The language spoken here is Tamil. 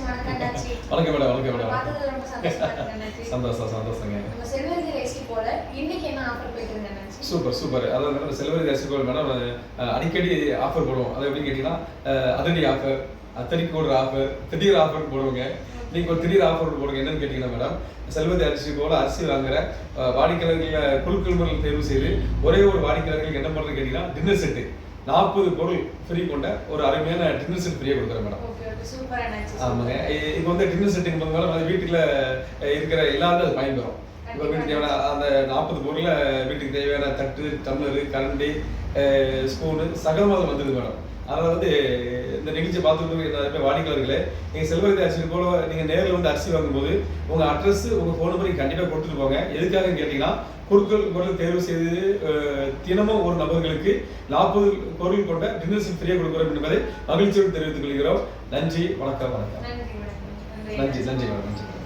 வணக்கம் மேடம், வணக்கம் மேடம். சந்தோஷங்க. Super super. அதாவது மேடம் செல்வரி அரிசி கோல்டு மேடம் அடிக்கடி ஆஃபர் போடுவோம். அது எப்படின்னு கேட்டீங்கன்னா அதிரடி ஆஃபர், அத்தனைக்கு ஒரு ஆஃபர், திடீர் ஆஃபர் போடுவோங்க. நீங்க ஒரு திடீர் ஆஃபர் போடுங்க. என்னன்னு கேட்டீங்கன்னா மேடம் செல்வரி அரிசி போல அரிசி வாங்குற வாடிக்கையாளர்கள் குழுக்கள் முறையில் தேர்வு செய்து ஒரே ஒரு வாடிக்கையாளர்களுக்கு என்ன பண்றதுன்னு கேட்டீங்கன்னா டின்னர் செட்டு 40 பொருள் ஃப்ரீ கொண்ட ஒரு அருமையான டின்னர் செட் ஃப்ரீயா கொடுக்குறேன் மேடம். ஆமாங்க. இப்போ வந்து டின்னர் செட்டுக்கு மேடம் வீட்டுல இருக்கிற எல்லாருமே அது பயன்பெறும். இப்போ வீட்டுக்கு தேவையான அந்த 40 பொருள்ல வீட்டுக்கு தேவையான தட்டு, டம்ளரு, கரண்டி, ஸ்பூனு சகலமாக வந்தது மேடம். அதனால வந்து இந்த நிகழ்ச்சி பார்த்துட்டு வாடிக்கையாளர்களே நீங்க செல்வரி அரிசி போல நீங்க நேரில் வந்து அரிசி வாங்கும்போது உங்க அட்ரஸ் உங்க போன் நம்பர் கண்டிப்பா கொடுத்துட்டு போங்க. எதுக்காக கேட்டீங்கன்னா பொருட்கள் பொருள் தேர்வு செய்து தினமும் ஒரு நபர்களுக்கு 40 பொருள் கொண்ட டின்னர் செட் ஃப்ரீயா கொடுக்குறோம் என்பதை மகிழ்ச்சியோடு தெரிவித்துக் கொள்கிறோம். நன்றி, வணக்கம். நன்றி மேடம்.